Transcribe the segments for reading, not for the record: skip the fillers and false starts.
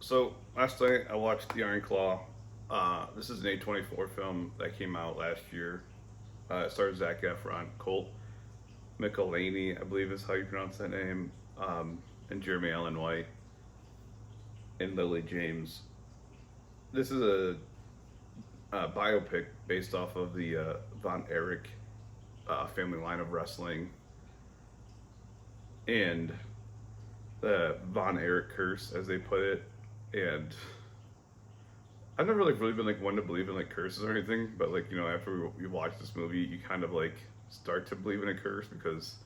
So last night I watched The Iron Claw. This is an A24 film that came out last year. It stars Zac Efron, Colt McCallany, I believe is how you pronounce that name, and Jeremy Allen White and Lily James. This is a biopic based off of the Von Erich family line of wrestling and the Von Erich curse, as they put it. And I've never really been like one to believe in like curses or anything, but like after we watch this movie, you kind of like start to believe in a curse because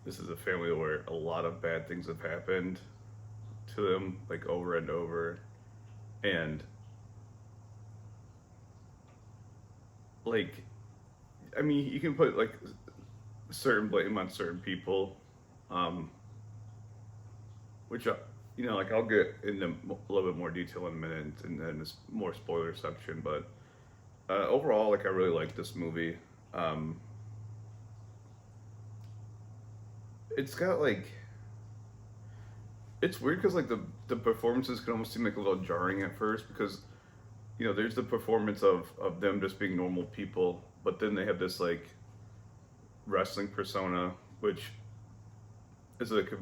this is a family where a lot of bad things have happened to them like over and over, and like I mean you can put like certain blame on certain people, um, which like I'll get into a little bit more detail in a minute and then this more spoiler section, but overall, like I really like this movie. Um, it's got like it's weird because like the performances can almost seem like a little jarring at first because there's the performance of them just being normal people, but then they have this like wrestling persona, which is like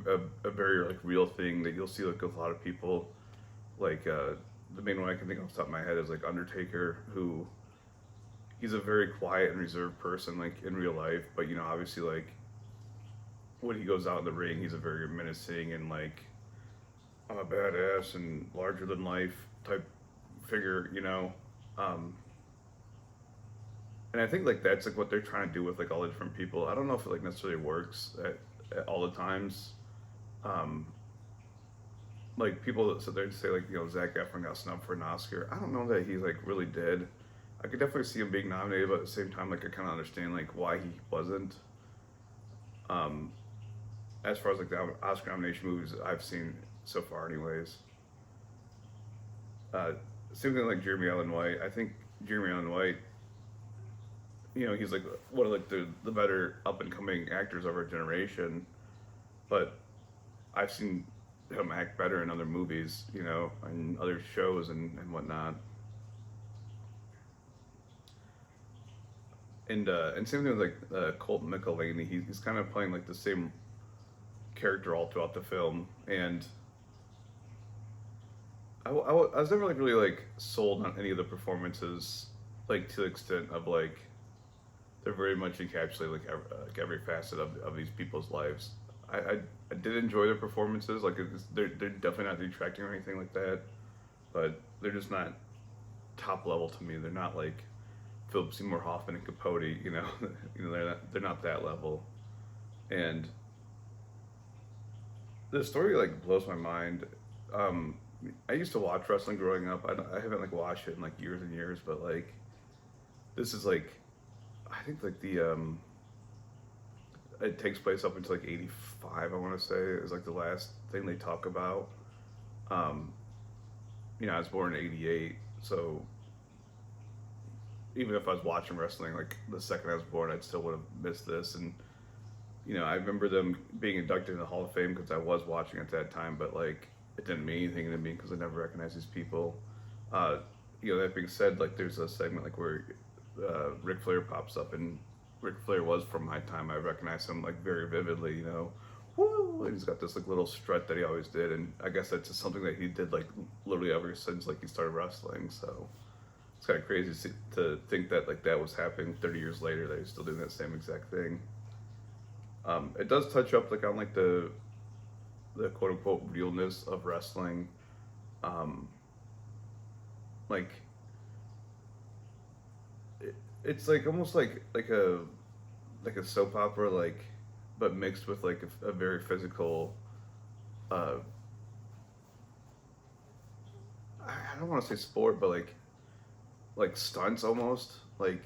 a very like real thing that you'll see like a lot of people like the main one I can think off the top of my head is like Undertaker, who he's a very quiet and reserved person like in real life, but obviously like when he goes out in the ring he's a very menacing and like I'm a badass and larger than life type figure. um and I think like that's like what they're trying to do with like all the different people. I don't know if it like necessarily works at all the times. um like people that sit there and say like Zac Efron got snubbed for an Oscar. I don't know that he like really did. I could definitely see him being nominated, but at the same time, like I kind of understand like why he wasn't. Um, as far as like the Oscar nomination movies I've seen so far, anyways. Uh, Same thing like Jeremy Allen White. I think Jeremy Allen White, he's like one of like the better up and coming actors of our generation, but I've seen him act better in other movies, and other shows and whatnot. And same thing with like Colt McCallany. He's kind of playing like the same character all throughout the film, and I was never like really like sold on any of the performances, like to the extent of like they're very much encapsulate like every facet of these people's lives. I did enjoy their performances. Like they're definitely not detracting or anything like that, but they're just not top level to me. They're not like Philip Seymour Hoffman and Capote. They're not that level. And the story like blows my mind. Um, I used to watch wrestling growing up. I haven't like watched it in like years and years, but like this is like I think like the it takes place up until like 85. I want to say is like the last thing they talk about. Um, I was born in 88, so even if I was watching wrestling like the second I was born, I still would have missed this. And I remember them being inducted in the Hall of Fame because I was watching at that time, but like it didn't mean anything to me because I never recognized these people. Uh, that being said, like there's a segment like where Ric Flair pops up, and Ric Flair was from my time. I recognize him like very vividly. Woo! And he's got this like little strut that he always did, and I guess that's just something that he did like literally ever since like he started wrestling. So it's kind of crazy to think that like that was happening 30 years later that he's still doing that same exact thing. It does touch up like on like the quote unquote realness of wrestling. Um, like it's like almost like a soap opera, like but mixed with like a very physical. Uh, I don't want to say sport, but like stunts almost. Like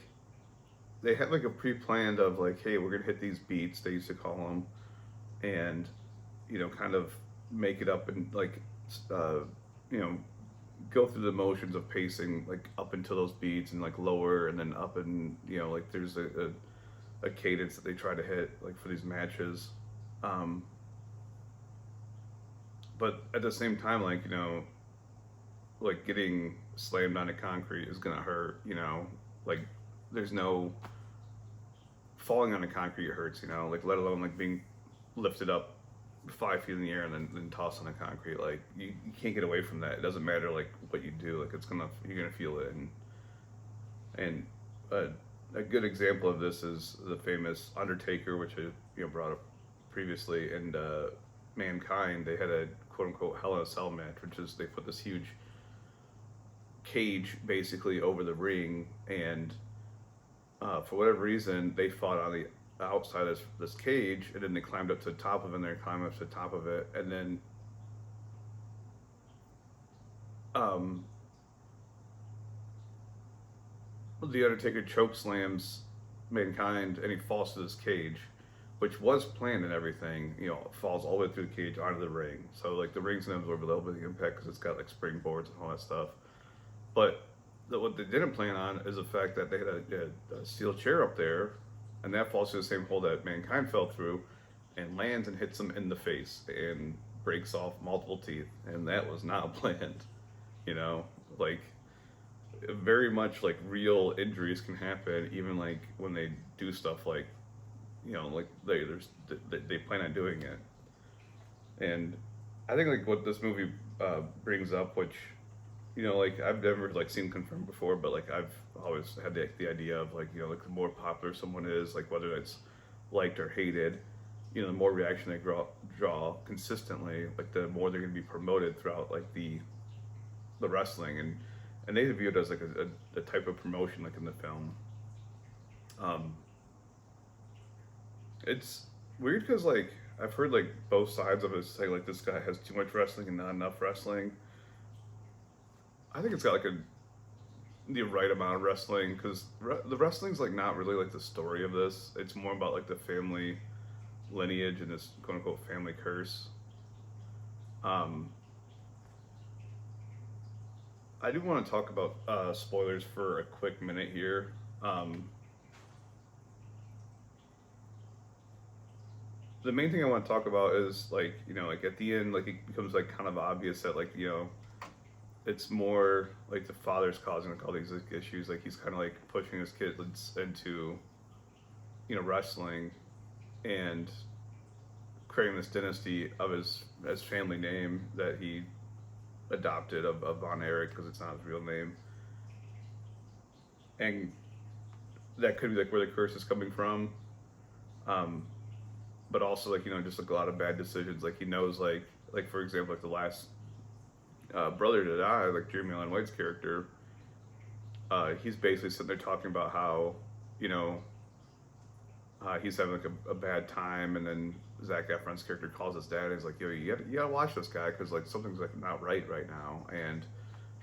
they had like a pre-planned of like, hey, we're gonna hit these beats. They used to call them, and kind of make it up and like, uh, you know, go through the motions of pacing like up until those beats and like lower and then up and like there's a cadence that they try to hit like for these matches. Um, but at the same time, like, like getting slammed onto concrete is gonna hurt, like there's no falling onto concrete hurts, like let alone like being lifted up 5 feet in the air and then tossed on the concrete. Like you can't get away from that. It doesn't matter like what you do, like you're gonna feel it. And a good example of this is the famous Undertaker, which I brought up previously, and Mankind. They had a quote unquote Hell in a Cell match, which is they put this huge cage basically over the ring, and for whatever reason they fought on the outside of this cage, and then they climbed up to the top of it, and they climbed up to the top of it, and then the Undertaker choke slams Mankind, and he falls to this cage, which was planned and everything. Falls all the way through the cage onto the ring. So like the ring's gonna absorb a little bit of the impact because it's got like springboards and all that stuff. But what they didn't plan on is the fact that they had a steel chair up there, and that falls through the same hole that Mankind fell through, and lands and hits him in the face and breaks off multiple teeth. And that was not planned. Like very much like real injuries can happen even like when they do stuff like like they plan on doing it. And I think like what this movie brings up, which like I've never like seen confirmed before, but like I've always had the idea of like like the more popular someone is, like whether it's liked or hated, the more reaction they draw consistently, like the more they're going to be promoted throughout like the wrestling, and they view it as like a type of promotion like in the film. It's weird because like I've heard like both sides of it say like this guy has too much wrestling and not enough wrestling. I think it's got like the right amount of wrestling, because the wrestling's like not really like the story of this. It's more about like the family lineage and this quote unquote family curse. I do want to talk about spoilers for a quick minute here. The main thing I want to talk about is like like at the end, like it becomes like kind of obvious that like it's more like the father's causing like all these like, issues. Like he's kind of like pushing his kids into wrestling and creating this dynasty of his family name that he adopted of Von Erich, because it's not his real name, and that could be like where the curse is coming from. But also like just like a lot of bad decisions. Like he knows like for example like the last brother to die, like Jeremy Allen White's character, he's basically sitting there talking about how he's having like a bad time, and then Zac Efron's character calls his dad and he's like, yo, you gotta watch this guy because like something's like not right now. And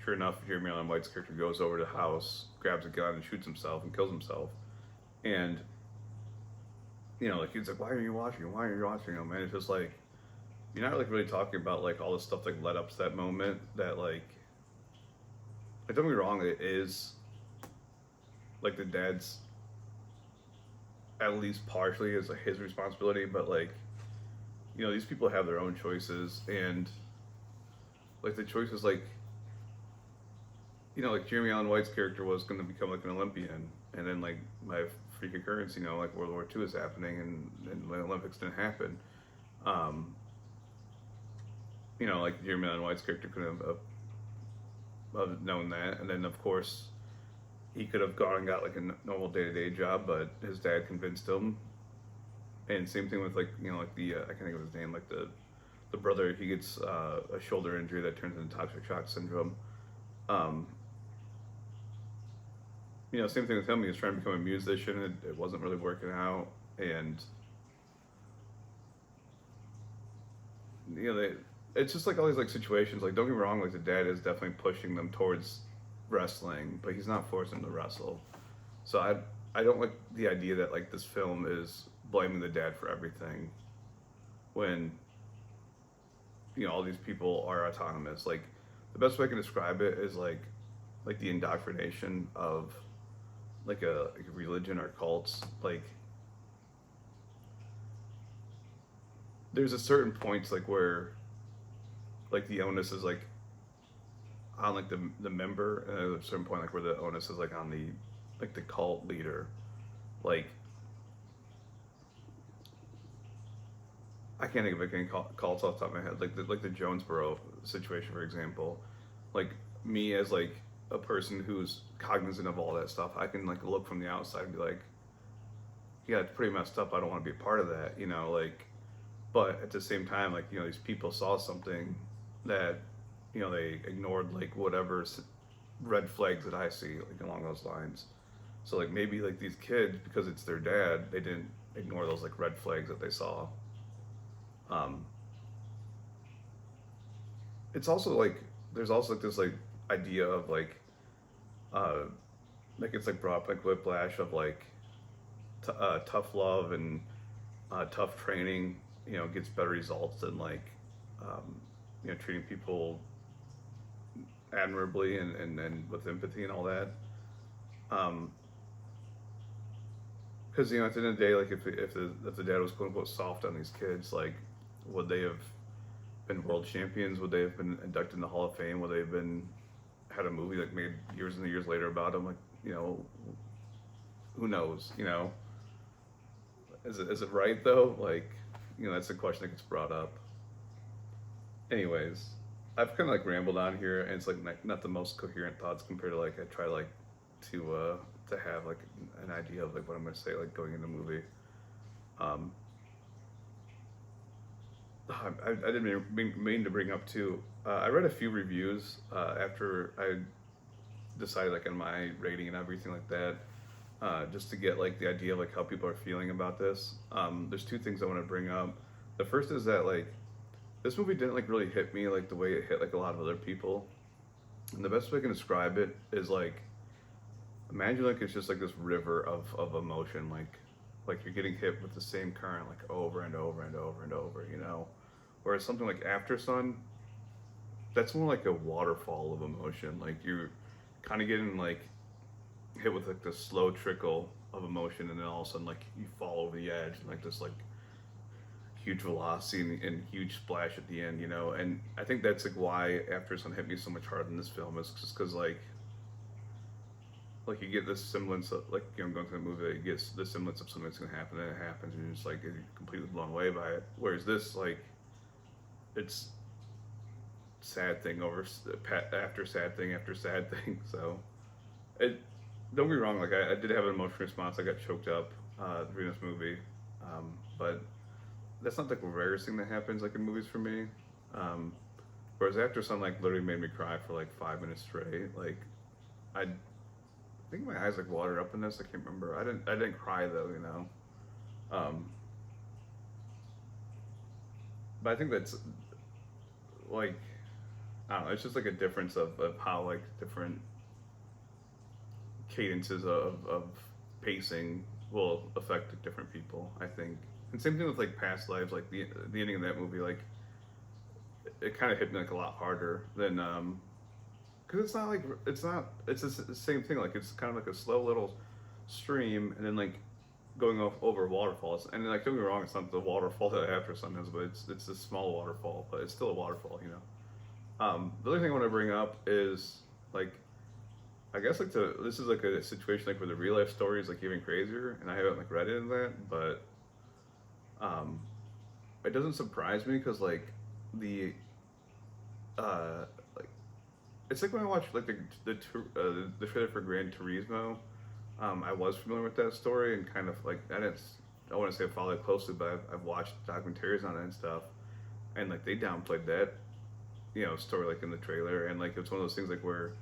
sure enough, Jeremy Allen White's character goes over to the house, grabs a gun and shoots himself and kills himself. And like he's like, why are you watching him, man? It's just like you're not like really talking about like all the stuff like led up to that moment that like don't get me wrong, it is like the dad's at least partially is like his responsibility, but like these people have their own choices, and like the choices like like Jeremy Allen White's character was going to become like an Olympian, and then like by freak occurrence like World War II is happening, and the Olympics didn't happen. Like Jeremy Allen White's character could have known that, and then of course he could have gone and got like a normal day-to-day job, but his dad convinced him. And same thing with like like the I can't think of his name, like the brother, he gets a shoulder injury that turns into toxic shock syndrome. Same thing with him. He was trying to become a musician. It wasn't really working out, and it's just like all these like situations. Like don't get me wrong, like the dad is definitely pushing them towards wrestling, but he's not forcing them to wrestle. So I don't like the idea that like this film is blaming the dad for everything when all these people are autonomous. Like the best way I can describe it is like the indoctrination of like a religion or cults. Like there's a certain point like where like the onus is like on like the member, and at a certain point like where the onus is like on the like the cult leader. Like I can't think of any cults off the top of my head. Like the Jonesboro situation, for example. Like me as like a person who's cognizant of all that stuff, I can like look from the outside and be like, yeah, it's pretty messed up. I don't want to be a part of that, you know. Like, but at the same time, like, you know, these people saw something that, you know, they ignored like whatever red flags that I see like along those lines. So like maybe like these kids, because it's their dad, they didn't ignore those like red flags that they saw. Um, it's also like there's also like this like idea of uh, like it's like brought up like whiplash of like tough love and tough training, you know, gets better results than like um, you know, treating people admirably and with empathy and all that. Um, because you know, at the end of the day, like if the dad was quote unquote soft on these kids, like would they have been world champions? Would they have been inducted in the Hall of Fame? Would they have been had a movie like made years and years later about them? Like, you know, who knows? You know, is it right though? Like, you know, that's the question that gets brought up. Anyways, I've kind of like rambled on here, and it's like not the most coherent thoughts compared to like I try like to have like an idea of like what I'm gonna say like going in the movie. Um, I didn't mean to bring up too. I read a few reviews after I decided like on my rating and everything like that, just to get like the idea of like how people are feeling about this. There's two things I want to bring up. The first is that like this movie didn't like really hit me like the way it hit like a lot of other people. And the best way I can describe it is like imagine like it's just like this river of emotion, like you're getting hit with the same current like over and over and over and over, you know. Whereas something like After Sun, that's more like a waterfall of emotion. Like you're kind of getting like hit with like this slow trickle of emotion, and then all of a sudden like you fall over the edge and like this like huge velocity and huge splash at the end, you know. And I think that's like why After Sun hit me so much harder than this film is just because like you get this semblance of like, you know, going through the movie, it gets the semblance of something that's gonna happen, and it happens, and you're just like you're completely blown away by it. Whereas this, like, it's sad thing over after sad thing after sad thing. So, it don't get me wrong, like I did have an emotional response. I got choked up reading this movie, but that's not like the rarest thing that happens like in movies for me. Um, whereas After Sun like literally made me cry for like 5 minutes straight. Like I think my eyes like watered up in this. I can't remember. I didn't cry though, you know. Um, but I think that's like I don't know. It's just like a difference of how like different cadences of pacing will affect different people, I think. And same thing with like Past Lives. Like the ending of that movie, like it kind of hit me like a lot harder than because it's not like it's the same thing. Like it's kind of like a slow little stream, and then like going off over waterfalls. And then, like don't get me wrong, it's not the waterfall that After Sun is, but it's a small waterfall, but it's still a waterfall, you know. The other thing I want to bring up is like I guess like this is like a situation like where the real life story is like even crazier, and I haven't like read into that, but um, it doesn't surprise me because like the like it's like when I watched like the trailer for Gran Turismo. I was familiar with that story and kind of like I want to say I followed it closely, but I've watched documentaries on it and stuff, and like they downplayed that, you know, story like in the trailer, and like it's one of those things like where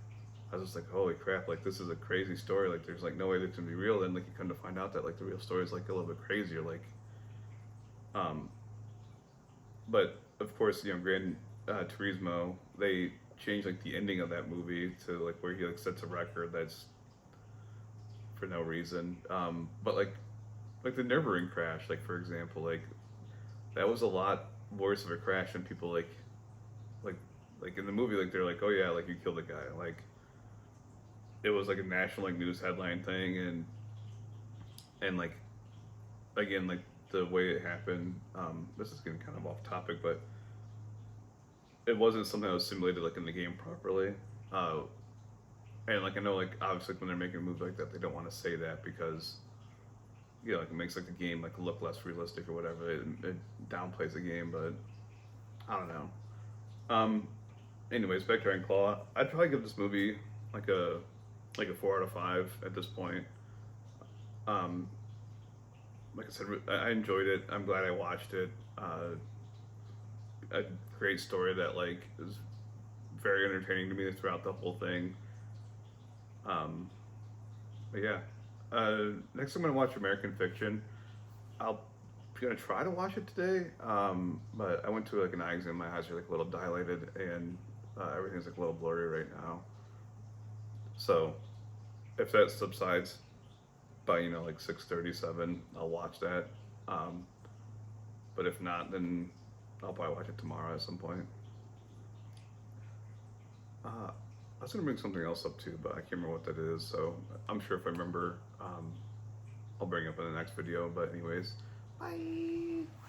I was just like, holy crap, like this is a crazy story, like there's like no way this can be real. Then like you come to find out that like the real story is like a little bit crazier, like um, but of course, you know, Gran Turismo, they changed like the ending of that movie to like where he like sets a record that's for no reason. But like the Nürburgring crash, like for example, like that was a lot worse of a crash than people like like in the movie, like they're like, oh yeah, like you killed a guy, like it was like a national like news headline thing, and like again like the way it happened. This is getting kind of off topic, but it wasn't something that was simulated like in the game properly. Uh, and like I know like obviously when they're making a movie like that, they don't want to say that because like it makes like the game like look less realistic or whatever. It downplays the game, but I don't know. Anyways, back to Iron Claw. I'd probably give this movie like a 4 out of 5 at this point. Um, like I said, I enjoyed it. I'm glad I watched it. A great story that like is very entertaining to me throughout the whole thing. But yeah, next I'm gonna watch American Fiction. I'll gonna try to watch it today. But I went to like an eye exam. My eyes are like a little dilated, and everything's like a little blurry right now. So if that subsides by like 6:37, I'll watch that. But if not, then I'll probably watch it tomorrow at some point. I was gonna bring something else up too, but I can't remember what that is. So I'm sure if I remember, I'll bring it up in the next video. But anyways, bye.